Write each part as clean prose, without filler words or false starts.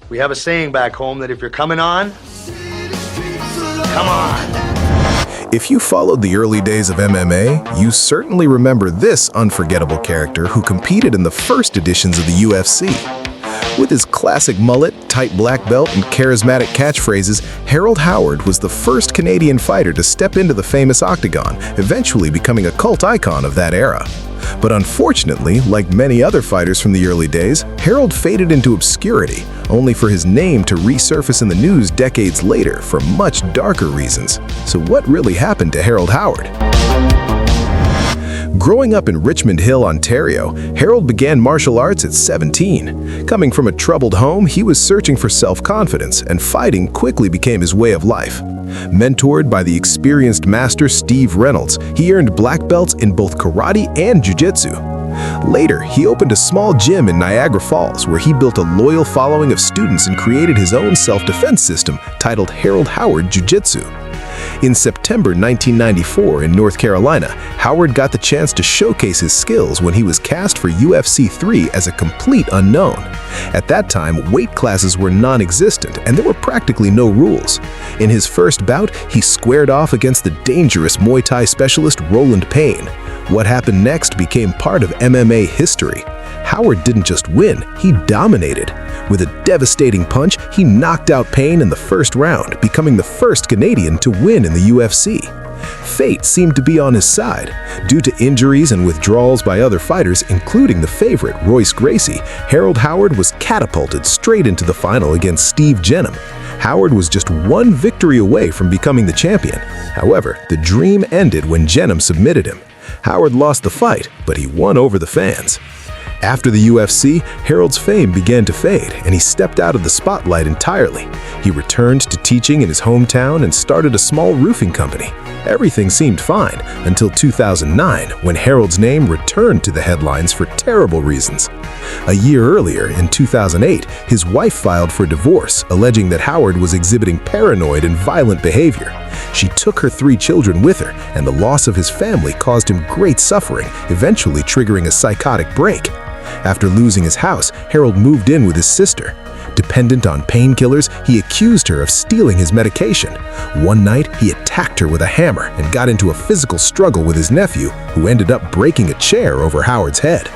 We have a saying back home that if you're coming on, come on. If you followed the early days of MMA, you certainly remember this unforgettable character who competed in the first editions of the UFC. With his classic mullet, tight black belt, and charismatic catchphrases, Harold Howard was the first Canadian fighter to step into the famous Octagon, eventually becoming a cult icon of that era. But unfortunately, like many other fighters from the early days, Harold faded into obscurity, only for his name to resurface in the news decades later for much darker reasons. So what really happened to Harold Howard? Growing up in Richmond Hill, Ontario, Harold began martial arts at 17. Coming from a troubled home, he was searching for self-confidence, and fighting quickly became his way of life. Mentored by the experienced master Steve Reynolds, he earned black belts in both karate and jiu-jitsu. Later, he opened a small gym in Niagara Falls where he built a loyal following of students and created his own self-defense system titled Harold Howard Jiu-Jitsu. In September 1994 in North Carolina, Howard got the chance to showcase his skills when he was cast for UFC 3 as a complete unknown. At that time, weight classes were non-existent and there were practically no rules. In his first bout, he squared off against the dangerous Muay Thai specialist Roland Payne. What happened next became part of MMA history. Howard didn't just win, he dominated. With a devastating punch, he knocked out Payne in the first round, becoming the first Canadian to win in the UFC. Fate seemed to be on his side. Due to injuries and withdrawals by other fighters, including the favorite Royce Gracie, Harold Howard was catapulted straight into the final against Steve Jennum. Howard was just one victory away from becoming the champion. However, the dream ended when Jennum submitted him. Howard lost the fight, but he won over the fans. After the UFC, Harold's fame began to fade, and he stepped out of the spotlight entirely. He returned to teaching in his hometown and started a small roofing company. Everything seemed fine until 2009, when Harold's name returned to the headlines for terrible reasons. A year earlier, in 2008, his wife filed for divorce, alleging that Howard was exhibiting paranoid and violent behavior. She took her 3 children with her, and the loss of his family caused him great suffering, eventually triggering a psychotic break. After losing his house, Harold moved in with his sister. Dependent on painkillers, he accused her of stealing his medication. One night, he attacked her with a hammer and got into a physical struggle with his nephew, who ended up breaking a chair over Howard's head.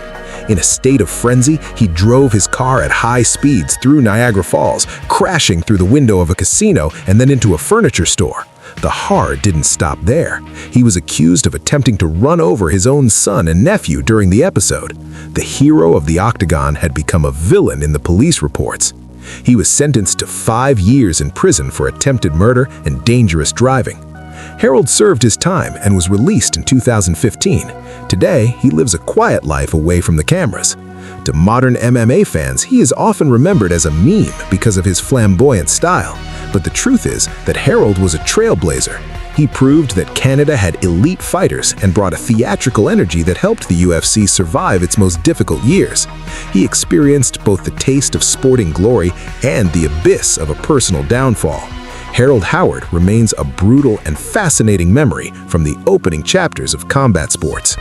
In a state of frenzy, he drove his car at high speeds through Niagara Falls, crashing through the window of a casino and then into a furniture store. The horror didn't stop there. He was accused of attempting to run over his own son and nephew during the episode. The hero of the Octagon had become a villain in the police reports. He was sentenced to 5 years in prison for attempted murder and dangerous driving. Harold served his time and was released in 2015. Today, he lives a quiet life away from the cameras. To modern MMA fans, he is often remembered as a meme because of his flamboyant style. But the truth is that Harold was a trailblazer. He proved that Canada had elite fighters and brought a theatrical energy that helped the UFC survive its most difficult years. He experienced both the taste of sporting glory and the abyss of a personal downfall. Harold Howard remains a brutal and fascinating memory from the opening chapters of combat sports.